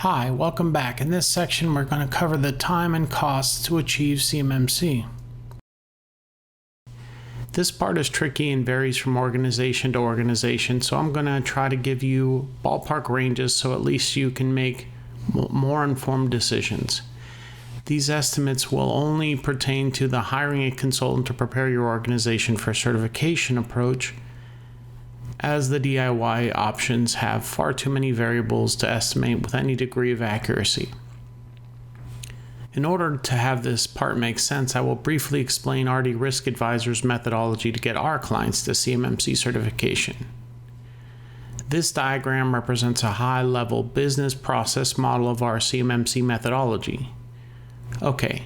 Hi, welcome back. In this section, we're going to cover the time and costs to achieve CMMC. This part is tricky and varies from organization to organization, so I'm going to try to give you ballpark ranges so at least you can make more informed decisions. These estimates will only pertain to the hiring a consultant to prepare your organization for certification approach, as the DIY options have far too many variables to estimate with any degree of accuracy. In order to have this part make sense, I will briefly explain RD Risk Advisor's methodology to get our clients to CMMC certification. This diagram represents a high-level business process model of our CMMC methodology. Okay,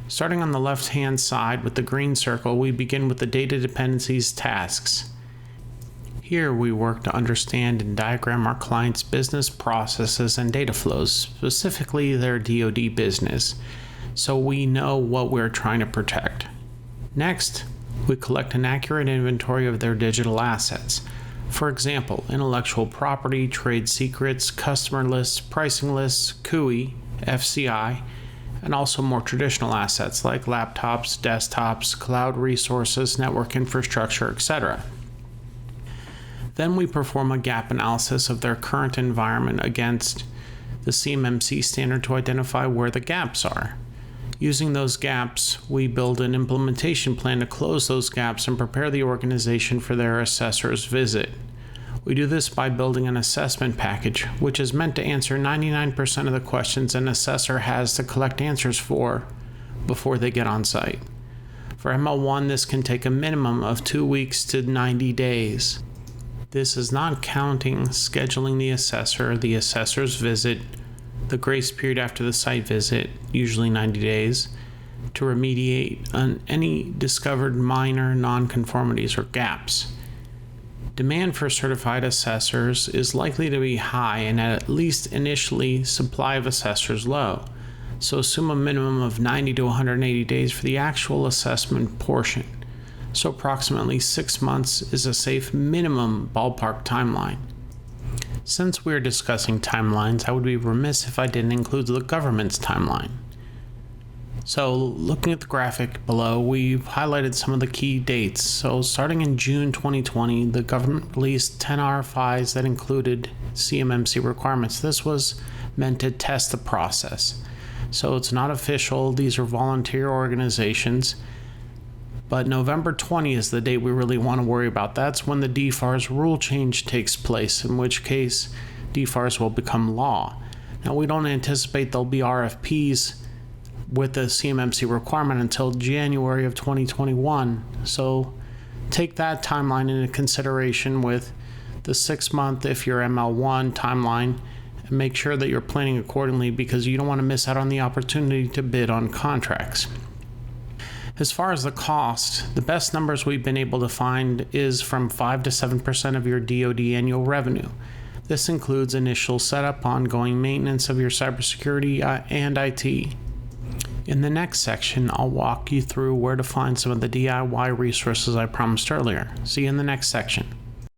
starting on the left-hand side with the green circle, we begin with the data dependencies tasks. Here we work to understand and diagram our clients' business processes and data flows, specifically their DOD business, so we know what we're trying to protect. Next, we collect an accurate inventory of their digital assets. For example, intellectual property, trade secrets, customer lists, pricing lists, CUI, FCI, and also more traditional assets like laptops, desktops, cloud resources, network infrastructure, etc. Then we perform a gap analysis of their current environment against the CMMC standard to identify where the gaps are. Using those gaps, we build an implementation plan to close those gaps and prepare the organization for their assessor's visit. We do this by building an assessment package, which is meant to answer 99% of the questions an assessor has to collect answers for before they get on site. For ML1, this can take a minimum of 2 weeks to 90 days. This is not counting scheduling the assessor's visit, the grace period after the site visit, usually 90 days, to remediate on any discovered minor nonconformities or gaps. Demand for certified assessors is likely to be high and at least initially supply of assessors low, so assume a minimum of 90 to 180 days for the actual assessment portion. So approximately 6 months is a safe minimum ballpark timeline. Since we're discussing timelines, I would be remiss if I didn't include the government's timeline. So looking at the graphic below, we've highlighted some of the key dates. So starting in June 2020, the government released 10 RFIs that included CMMC requirements. This was meant to test the process. So it's not official, these are volunteer organizations. But November 20 is the date we really want to worry about. That's when the DFARS rule change takes place, in which case DFARS will become law. Now, we don't anticipate there'll be RFPs with the CMMC requirement until January of 2021. So take that timeline into consideration with the 6-month, if you're ML1 timeline, and make sure that you're planning accordingly because you don't want to miss out on the opportunity to bid on contracts. As far as the cost, the best numbers we've been able to find is from 5 to 7% of your DoD annual revenue. This includes initial setup, ongoing maintenance of your cybersecurity and IT. In the next section, I'll walk you through where to find some of the DIY resources I promised earlier. See you in the next section.